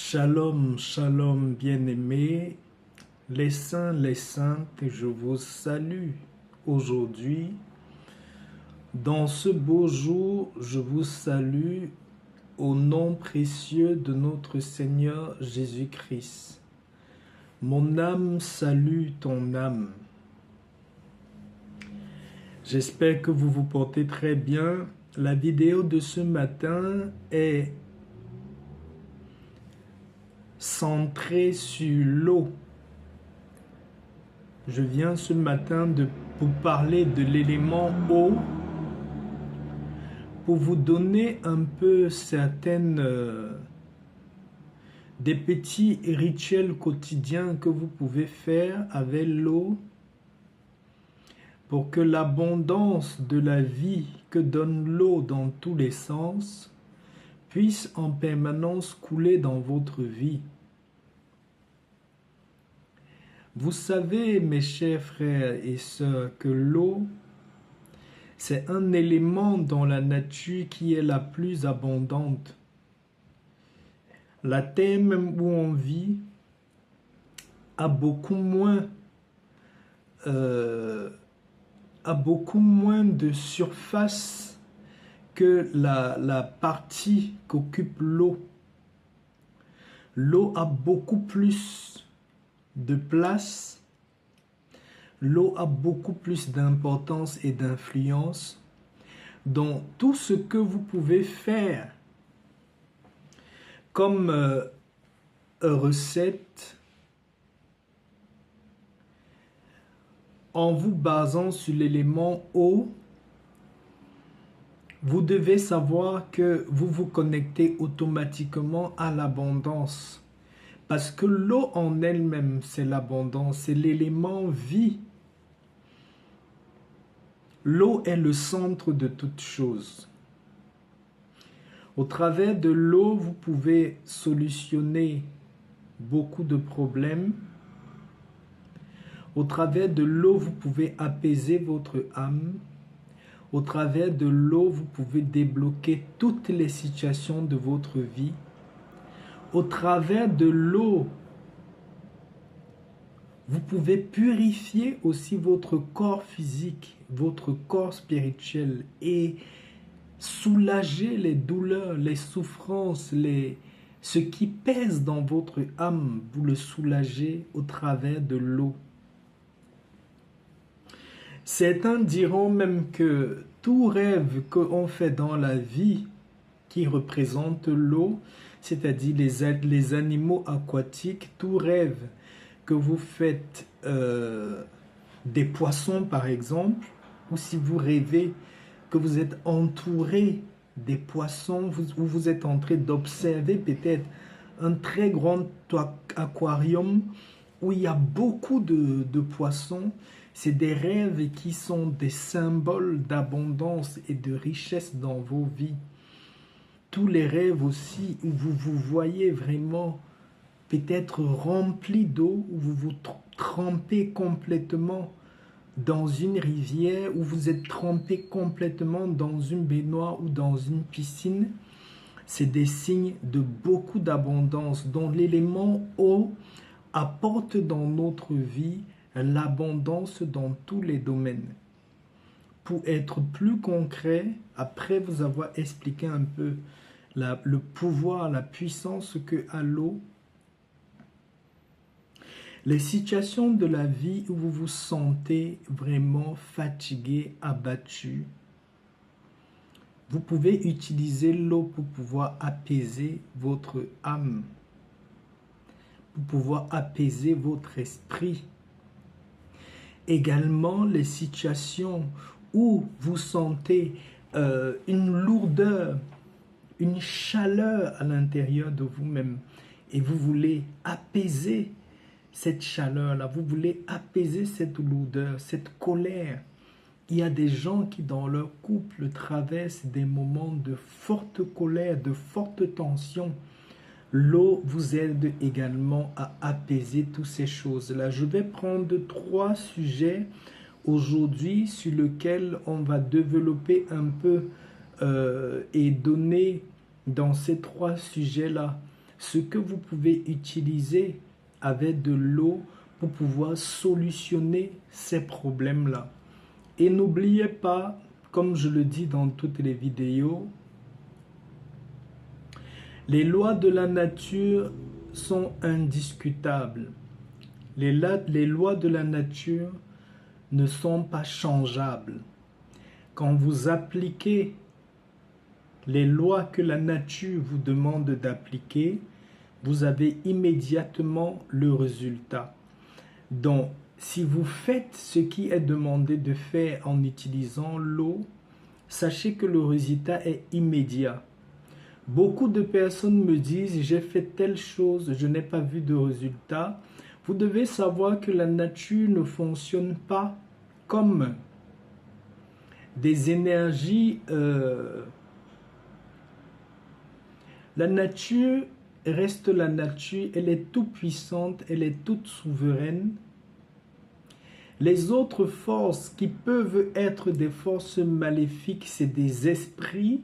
Shalom, shalom, bien-aimés, les saints, les saintes, je vous salue aujourd'hui. Dans ce beau jour, je vous salue au nom précieux de notre Seigneur Jésus-Christ. Mon âme salue ton âme. J'espère que vous vous portez très bien. La vidéo de ce matin est centrée sur l'eau. Je viens ce matin pour parler de l'élément eau, pour vous donner un peu des petits rituels quotidiens que vous pouvez faire avec l'eau pour que l'abondance de la vie que donne l'eau dans tous les sens puisse en permanence couler dans votre vie. Vous savez, mes chers frères et sœurs, que l'eau, c'est un élément dans la nature qui est la plus abondante. La terre même où on vit a beaucoup moins de surface que la partie qu'occupe l'eau. L'eau a beaucoup plus de place, l'eau a beaucoup plus d'importance et d'influence dans tout ce que vous pouvez faire comme recette en vous basant sur l'élément eau. Vous devez savoir que vous vous connectez automatiquement à l'abondance. Parce que l'eau en elle-même, c'est l'abondance, c'est l'élément vie. L'eau est le centre de toute chose. Au travers de l'eau, vous pouvez solutionner beaucoup de problèmes. Au travers de l'eau, vous pouvez apaiser votre âme. Au travers de l'eau, vous pouvez débloquer toutes les situations de votre vie. Au travers de l'eau, vous pouvez purifier aussi votre corps physique, votre corps spirituel et soulager les douleurs, les souffrances, ce qui pèse dans votre âme, vous le soulagez au travers de l'eau. Certains diront même que tout rêve qu'on fait dans la vie qui représente l'eau, c'est-à-dire les animaux aquatiques, tout rêve que vous faites des poissons par exemple, ou si vous rêvez que vous êtes entouré des poissons, ou vous êtes en train d'observer peut-être un très grand aquarium où il y a beaucoup de poissons, c'est des rêves qui sont des symboles d'abondance et de richesse dans vos vies. Tous les rêves aussi où vous vous voyez vraiment peut-être remplis d'eau, où vous vous trempez complètement dans une rivière, où vous êtes trempé complètement dans une baignoire ou dans une piscine, c'est des signes de beaucoup d'abondance dont l'élément eau apporte dans notre vie l'abondance dans tous les domaines. Pour être plus concret, après vous avoir expliqué un peu le pouvoir, la puissance que a l'eau, les situations de la vie où vous vous sentez vraiment fatigué, abattu, vous pouvez utiliser l'eau pour pouvoir apaiser votre âme, pour pouvoir apaiser votre esprit. Également, les situations où vous sentez une lourdeur, une chaleur à l'intérieur de vous-même et vous voulez apaiser cette chaleur-là, vous voulez apaiser cette lourdeur, cette colère. Il y a des gens qui dans leur couple traversent des moments de forte colère, de forte tension. L'eau vous aide également à apaiser toutes ces choses-là. Je vais prendre 3 sujets aujourd'hui sur lesquels on va développer un peu et donner dans ces 3 sujets-là ce que vous pouvez utiliser avec de l'eau pour pouvoir solutionner ces problèmes-là. Et n'oubliez pas, comme je le dis dans toutes les vidéos, les lois de la nature sont indiscutables. Les lois de la nature ne sont pas changeables. Quand vous appliquez les lois que la nature vous demande d'appliquer, vous avez immédiatement le résultat. Donc, si vous faites ce qui est demandé de faire en utilisant l'eau, sachez que le résultat est immédiat. Beaucoup de personnes me disent « j'ai fait telle chose, je n'ai pas vu de résultat ». Vous devez savoir que la nature ne fonctionne pas comme des énergies. La nature reste la nature, elle est toute puissante, elle est toute souveraine. Les autres forces qui peuvent être des forces maléfiques, c'est des esprits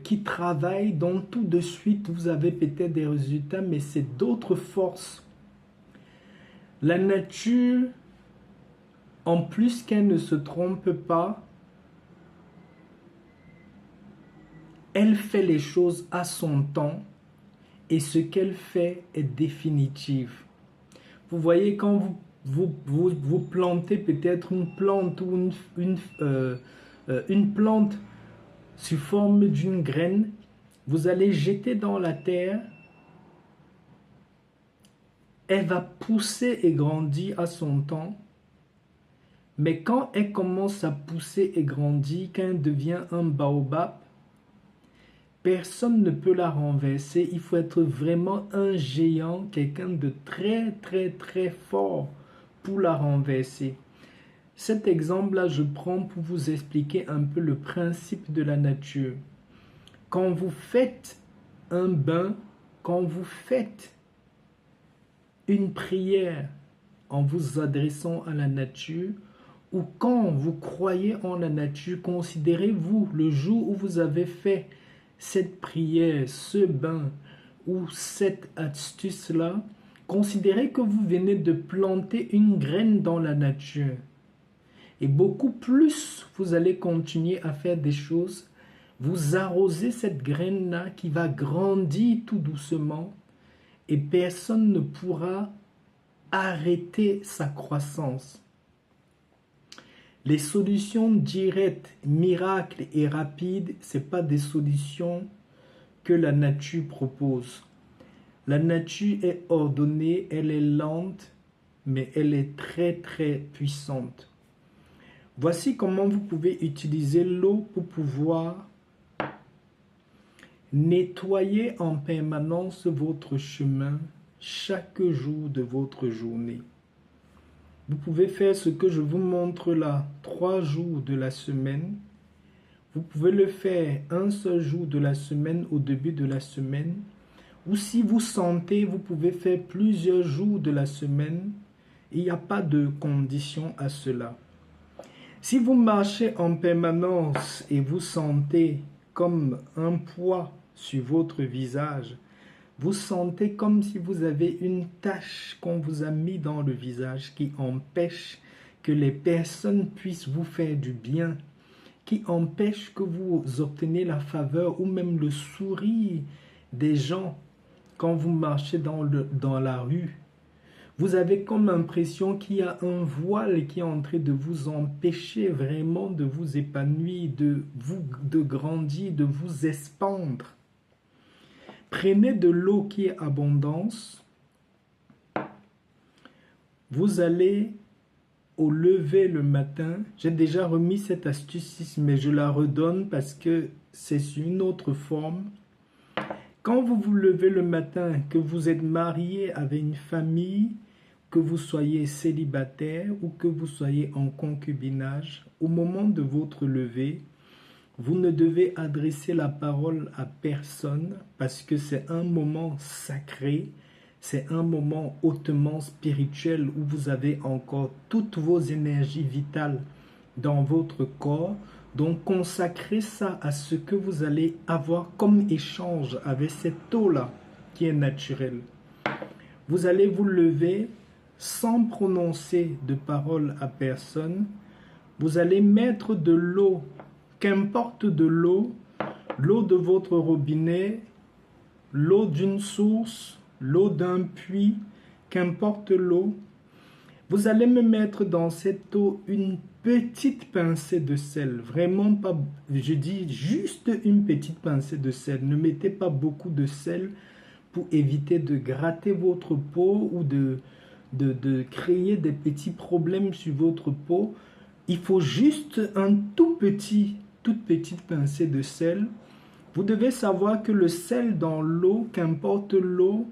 qui travaillent, donc tout de suite vous avez peut-être des résultats, mais c'est d'autres forces. La nature, en plus qu'elle ne se trompe pas, elle fait les choses à son temps et ce qu'elle fait est définitif. Vous voyez, quand vous plantez peut-être une plante ou une plante sous forme d'une graine, vous allez jeter dans la terre, elle va pousser et grandir à son temps, mais quand elle commence à pousser et grandir, quand elle devient un baobab, personne ne peut la renverser. Il faut être vraiment un géant, quelqu'un de très très très fort pour la renverser. Cet exemple-là, je prends pour vous expliquer un peu le principe de la nature. Quand vous faites un bain, quand vous faites une prière en vous adressant à la nature, ou quand vous croyez en la nature, considérez-vous le jour où vous avez fait cette prière, ce bain ou cette astuce-là, considérez que vous venez de planter une graine dans la nature. Et beaucoup plus, vous allez continuer à faire des choses. Vous arrosez cette graine-là qui va grandir tout doucement et personne ne pourra arrêter sa croissance. Les solutions directes, miracles et rapides, ce n'est pas des solutions que la nature propose. La nature est ordonnée, elle est lente, mais elle est très très puissante. Voici comment vous pouvez utiliser l'eau pour pouvoir nettoyer en permanence votre chemin chaque jour de votre journée. Vous pouvez faire ce que je vous montre là, 3 jours de la semaine. Vous pouvez le faire un seul jour de la semaine au début de la semaine. Ou si vous sentez, vous pouvez faire plusieurs jours de la semaine. Il n'y a pas de condition à cela. Si vous marchez en permanence et vous sentez comme un poids sur votre visage, vous sentez comme si vous avez une tache qu'on vous a mis dans le visage qui empêche que les personnes puissent vous faire du bien, qui empêche que vous obteniez la faveur ou même le sourire des gens quand vous marchez dans la rue. Vous avez comme impression qu'il y a un voile qui est en train de vous empêcher vraiment de vous épanouir, de grandir, de vous expandre. Prenez de l'eau qui est abondance. Vous allez au lever le matin. J'ai déjà remis cette astuce, mais je la redonne parce que c'est sur une autre forme. Quand vous vous levez le matin, que vous êtes marié avec une famille, que vous soyez célibataire ou que vous soyez en concubinage, au moment de votre lever, vous ne devez adresser la parole à personne parce que c'est un moment sacré, c'est un moment hautement spirituel où vous avez encore toutes vos énergies vitales dans votre corps. Donc consacrez ça à ce que vous allez avoir comme échange avec cette eau-là. qui est naturel. Vous allez vous lever sans prononcer de parole à personne. Vous allez mettre de l'eau, qu'importe de l'eau, l'eau de votre robinet, l'eau d'une source, l'eau d'un puits, qu'importe l'eau. Vous allez me mettre dans cette eau une petite pincée de sel, vraiment pas, je dis juste une petite pincée de sel. Ne mettez pas beaucoup de sel pour éviter de gratter votre peau ou de créer des petits problèmes sur votre peau. Il faut juste toute petite pincée de sel. Vous devez savoir que le sel dans l'eau, qu'importe l'eau,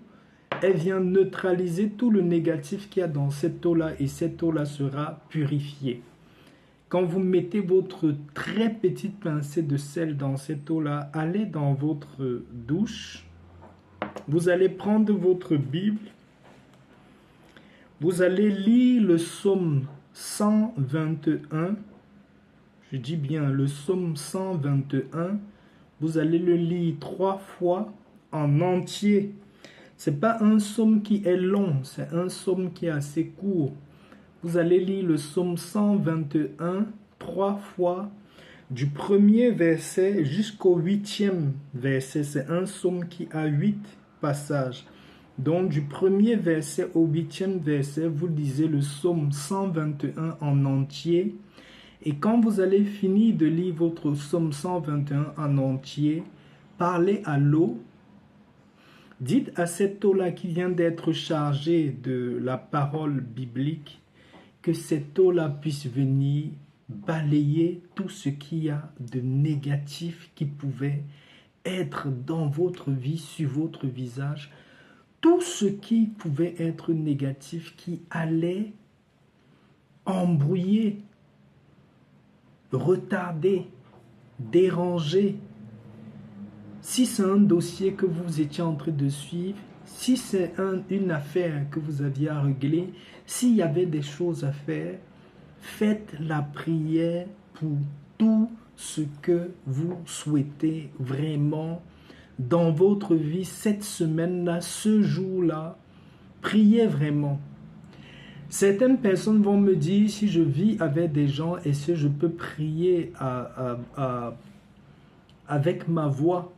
elle vient neutraliser tout le négatif qu'il y a dans cette eau-là et cette eau-là sera purifiée. Quand vous mettez votre très petite pincée de sel dans cette eau-là, allez dans votre douche. Vous allez prendre votre Bible. Vous allez lire le psaume 121. Je dis bien le psaume 121. Vous allez le lire 3 fois en entier. Ce n'est pas un psaume qui est long, c'est un psaume qui est assez court. Vous allez lire le psaume 121 3 fois, du premier verset jusqu'au 8e verset. C'est un psaume qui a 8 passages. Donc du premier verset au 8e verset, vous lisez le psaume 121 en entier. Et quand vous allez finir de lire votre psaume 121 en entier, parlez à l'eau. Dites à cette eau-là qui vient d'être chargée de la parole biblique que cette eau-là puisse venir balayer tout ce qu'il y a de négatif qui pouvait être dans votre vie, sur votre visage. Tout ce qui pouvait être négatif, qui allait embrouiller, retarder, déranger. Si c'est un dossier que vous étiez en train de suivre, si c'est une affaire que vous aviez à régler, s'il y avait des choses à faire, faites la prière pour tout ce que vous souhaitez vraiment dans votre vie cette semaine-là, ce jour-là. Priez vraiment. Certaines personnes vont me dire, si je vis avec des gens, est-ce que je peux prier avec ma voix?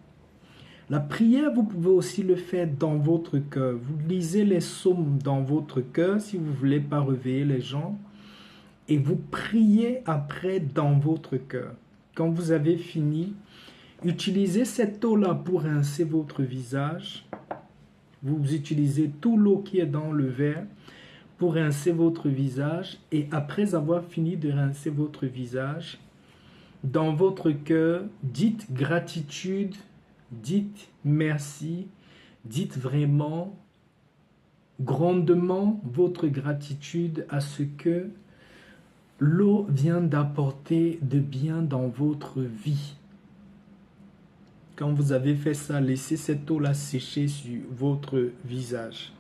La prière, vous pouvez aussi le faire dans votre cœur. Vous lisez les psaumes dans votre cœur si vous ne voulez pas réveiller les gens. Et vous priez après dans votre cœur. Quand vous avez fini, utilisez cette eau-là pour rincer votre visage. Vous utilisez toute l'eau qui est dans le verre pour rincer votre visage. Et après avoir fini de rincer votre visage, dans votre cœur, dites gratitude. Dites merci, dites vraiment grandement votre gratitude à ce que l'eau vient d'apporter de bien dans votre vie. Quand vous avez fait ça, laissez cette eau-là sécher sur votre visage.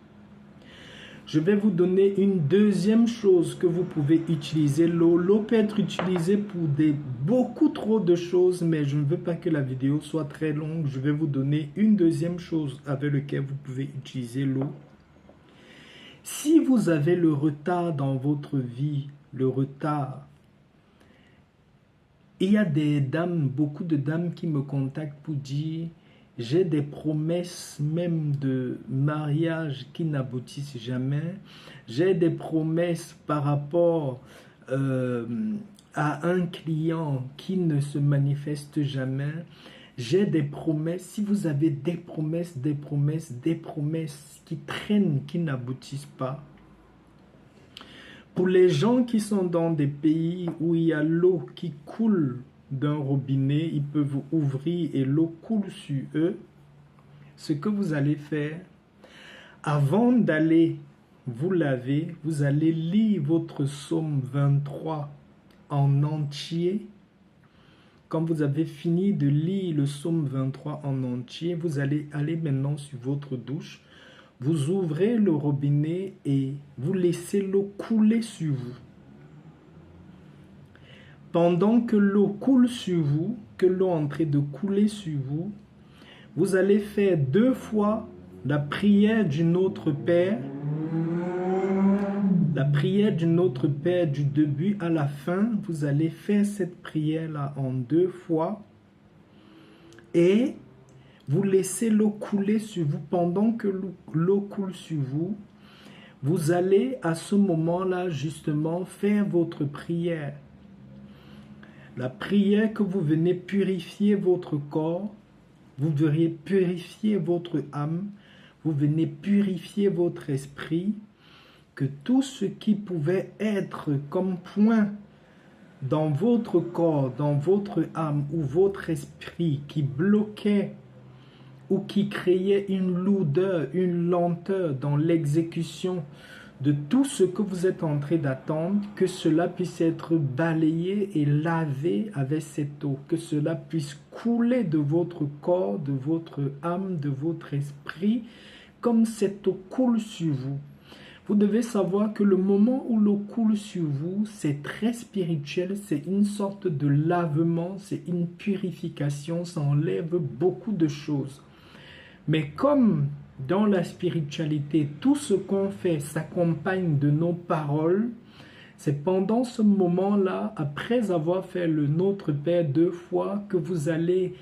Je vais vous donner une deuxième chose que vous pouvez utiliser. L'eau peut être utilisée pour beaucoup trop de choses, mais je ne veux pas que la vidéo soit très longue. Je vais vous donner une deuxième chose avec laquelle vous pouvez utiliser l'eau. Si vous avez le retard dans votre vie, le retard, il y a des dames, beaucoup de dames qui me contactent pour dire j'ai des promesses même de mariage qui n'aboutissent jamais. J'ai des promesses par rapport à un client qui ne se manifeste jamais. J'ai des promesses. Si vous avez des promesses qui traînent, qui n'aboutissent pas. Pour les gens qui sont dans des pays où il y a l'eau qui coule d'un robinet, ils peuvent ouvrir et l'eau coule sur eux. Ce que vous allez faire, avant d'aller vous laver, vous allez lire votre psaume 23 en entier. Quand vous avez fini de lire le psaume 23 en entier, vous allez aller maintenant sur votre douche. Vous ouvrez le robinet et vous laissez l'eau couler sur vous. Pendant que l'eau coule sur vous, que l'eau est en train de couler sur vous, vous allez faire 2 fois La prière du Notre Père, la prière du Notre Père du début à la fin, vous allez faire cette prière-là en 2 fois et vous laissez l'eau couler sur vous. Pendant que l'eau coule sur vous, vous allez à ce moment-là justement faire votre prière. La prière que vous venez purifier votre corps, vous devriez purifier votre âme, vous venez purifier votre esprit, que tout ce qui pouvait être comme point dans votre corps, dans votre âme ou votre esprit qui bloquait ou qui créait une lourdeur, une lenteur dans l'exécution de tout ce que vous êtes en train d'attendre, que cela puisse être balayé et lavé avec cette eau, que cela puisse couler de votre corps, de votre âme, de votre esprit, comme cette eau coule sur vous. Vous devez savoir que le moment où l'eau coule sur vous, c'est très spirituel, c'est une sorte de lavement, c'est une purification, ça enlève beaucoup de choses. Mais comme dans la spiritualité, tout ce qu'on fait s'accompagne de nos paroles, c'est pendant ce moment-là, après avoir fait le Notre Père 2 fois, que vous allez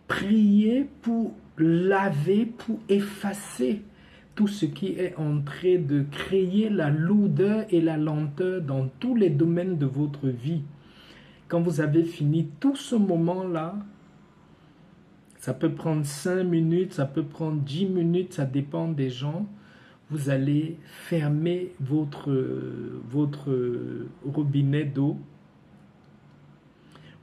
prier pour laver, pour effacer tout ce qui est en train de créer la lourdeur et la lenteur dans tous les domaines de votre vie. Quand vous avez fini tout ce moment-là, ça peut prendre 5 minutes, ça peut prendre 10 minutes, ça dépend des gens. Vous allez fermer votre robinet d'eau.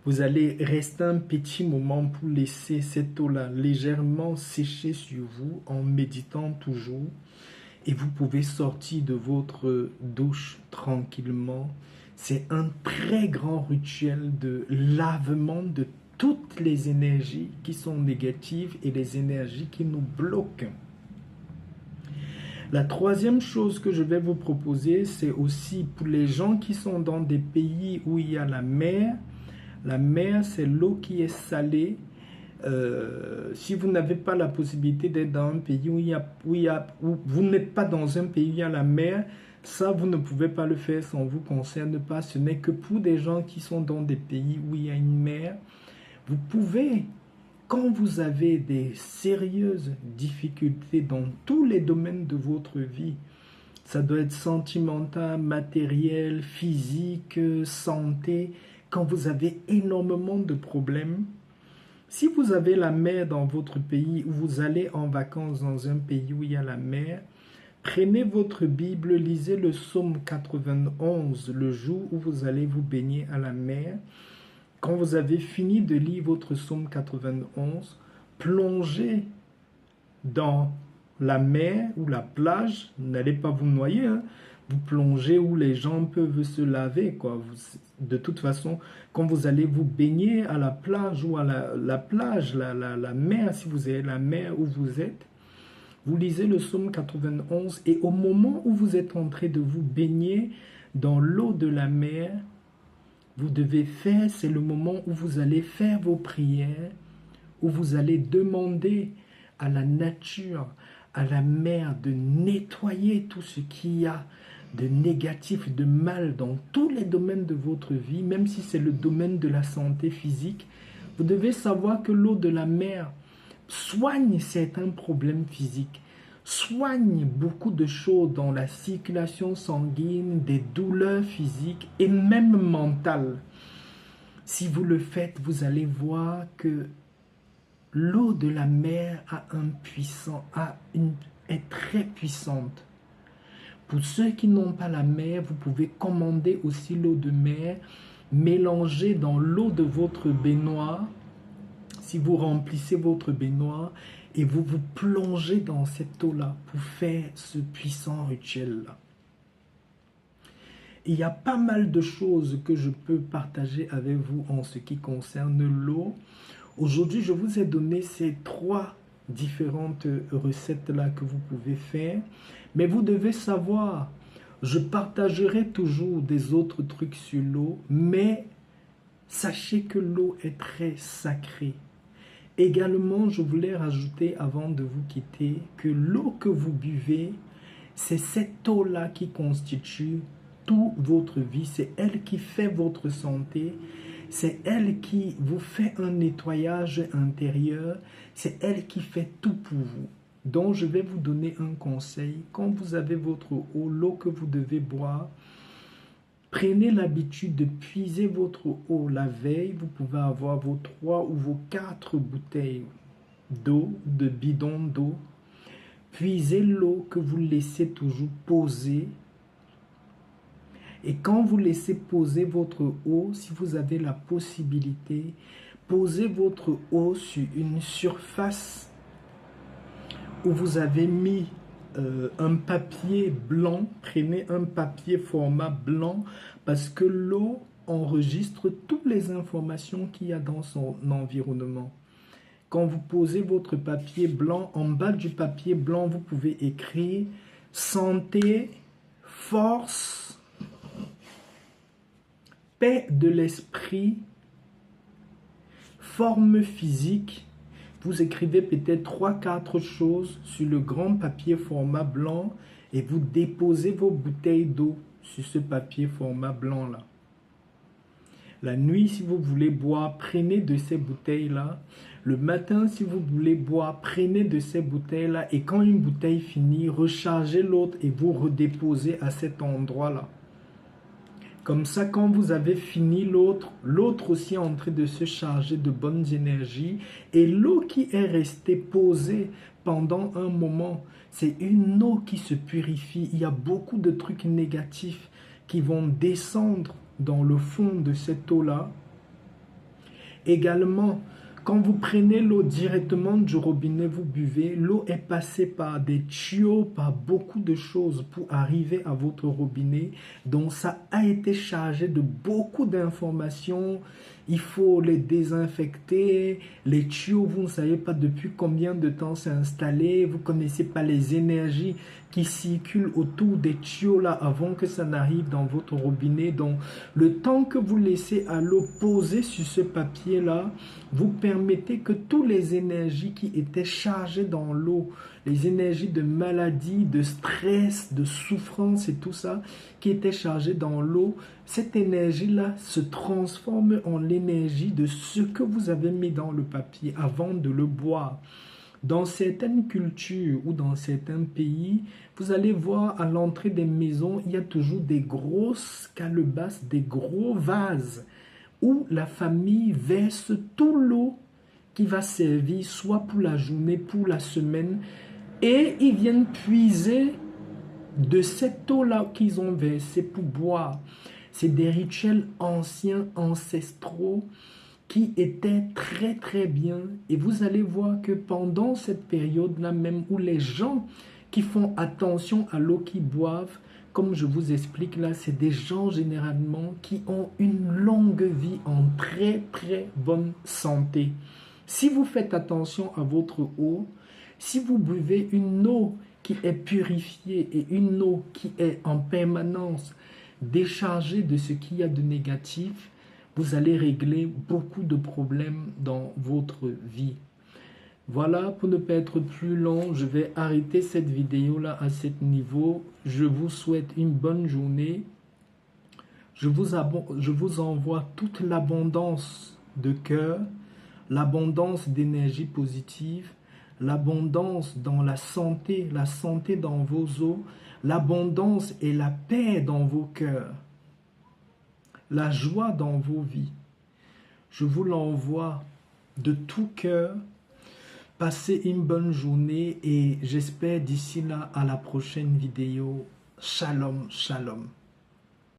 Vous allez rester un petit moment pour laisser cette eau-là légèrement sécher sur vous en méditant toujours. Et vous pouvez sortir de votre douche tranquillement. C'est un très grand rituel de lavement de toutes les énergies qui sont négatives et les énergies qui nous bloquent. La troisième chose que je vais vous proposer, c'est aussi pour les gens qui sont dans des pays où il y a la mer. La mer, c'est l'eau qui est salée. Si vous n'avez pas la possibilité d'être dans un pays où vous n'êtes pas dans un pays où il y a la mer, ça, vous ne pouvez pas le faire, ça ne vous concerne pas. Ce n'est que pour des gens qui sont dans des pays où il y a une mer. Vous pouvez, quand vous avez des sérieuses difficultés dans tous les domaines de votre vie, ça doit être sentimental, matériel, physique, santé, quand vous avez énormément de problèmes, si vous avez la mer dans votre pays ou vous allez en vacances dans un pays où il y a la mer, prenez votre Bible, lisez le psaume 91 le jour où vous allez vous baigner à la mer. Quand vous avez fini de lire votre psaume 91, plongez dans la mer ou la plage, n'allez pas vous noyer, hein. Vous plongez où les gens peuvent se laver, quoi. De toute façon, quand vous allez vous baigner à la plage ou à la plage, la mer, si vous avez la mer où vous êtes, vous lisez le psaume 91 et au moment où vous êtes en train de vous baigner dans l'eau de la mer, vous devez faire, c'est le moment où vous allez faire vos prières, où vous allez demander à la nature, à la mer de nettoyer tout ce qu'il y a de négatif, de mal dans tous les domaines de votre vie, même si c'est le domaine de la santé physique. Vous devez savoir que l'eau de la mer soigne certains problèmes physiques, soigne beaucoup de choses dans la circulation sanguine, des douleurs physiques et même mentales. Si vous le faites, vous allez voir que l'eau de la mer est très puissante. Pour ceux qui n'ont pas la mer, vous pouvez commander aussi l'eau de mer, mélanger dans l'eau de votre baignoire. Si vous remplissez votre baignoire et vous vous plongez dans cette eau-là pour faire ce puissant rituel-là. Il y a pas mal de choses que je peux partager avec vous en ce qui concerne l'eau. Aujourd'hui, je vous ai donné ces 3 différentes recettes-là que vous pouvez faire. Mais vous devez savoir, je partagerai toujours des autres trucs sur l'eau, mais sachez que l'eau est très sacrée. Également, je voulais rajouter avant de vous quitter que l'eau que vous buvez, c'est cette eau-là qui constitue toute votre vie. C'est elle qui fait votre santé. C'est elle qui vous fait un nettoyage intérieur. C'est elle qui fait tout pour vous. Donc, je vais vous donner un conseil. Quand vous avez votre eau, l'eau que vous devez boire, prenez l'habitude de puiser votre eau la veille. Vous pouvez avoir vos 3 ou vos 4 bouteilles d'eau, de bidons d'eau. Puisez l'eau que vous laissez toujours poser. Et quand vous laissez poser votre eau, si vous avez la possibilité, posez votre eau sur une surface où vous avez mis un papier blanc. Prenez un papier format blanc parce que l'eau enregistre toutes les informations qu'il y a dans son environnement. Quand vous posez votre papier blanc, en bas du papier blanc, vous pouvez écrire santé, force, paix de l'esprit, forme physique. Vous écrivez peut-être 3-4 choses sur le grand papier format blanc et vous déposez vos bouteilles d'eau sur ce papier format blanc-là. La nuit, si vous voulez boire, prenez de ces bouteilles-là. Le matin, si vous voulez boire, prenez de ces bouteilles-là. Et quand une bouteille finit, rechargez l'autre et vous redéposez à cet endroit-là. Comme ça, quand vous avez fini l'autre aussi est en train de se charger de bonnes énergies. Et l'eau qui est restée posée pendant un moment, c'est une eau qui se purifie. Il y a beaucoup de trucs négatifs qui vont descendre dans le fond de cette eau-là. Également, quand vous prenez l'eau directement du robinet, vous buvez, l'eau est passée par des tuyaux, par beaucoup de choses pour arriver à votre robinet. Donc, ça a été chargé de beaucoup d'informations. Il faut les désinfecter. Les tuyaux, vous ne savez pas depuis combien de temps c'est installé. Vous ne connaissez pas les énergies qui circulent autour des tuyaux là avant que ça n'arrive dans votre robinet. Donc, le temps que vous laissez à l'eau poser sur ce papier là, vous permettez que toutes les énergies qui étaient chargées dans l'eau, les énergies de maladie, de stress, de souffrance et tout ça, qui étaient chargées dans l'eau, cette énergie-là se transforme en l'énergie de ce que vous avez mis dans le papier avant de le boire. Dans certaines cultures ou dans certains pays, vous allez voir à l'entrée des maisons, il y a toujours des grosses calebasses, des gros vases où la famille verse toute l'eau qui va servir soit pour la journée, pour la semaine, et ils viennent puiser de cette eau-là qu'ils ont versée pour boire. C'est des rituels anciens, ancestraux, qui étaient très très bien. Et vous allez voir que pendant cette période-là même où les gens qui font attention à l'eau qu'ils boivent, comme je vous explique là, c'est des gens généralement qui ont une longue vie en très très bonne santé. Si vous faites attention à votre eau, si vous buvez une eau qui est purifiée et une eau qui est en permanence déchargée de ce qu'il y a de négatif, vous allez régler beaucoup de problèmes dans votre vie. Voilà, pour ne pas être plus long, je vais arrêter cette vidéo-là à ce niveau. Je vous souhaite une bonne journée. Je vous envoie toute l'abondance de cœur, l'abondance d'énergie positive, l'abondance dans la santé dans vos os, l'abondance et la paix dans vos cœurs, la joie dans vos vies. Je vous l'envoie de tout cœur. Passez une bonne journée et j'espère d'ici là à la prochaine vidéo. Shalom, shalom.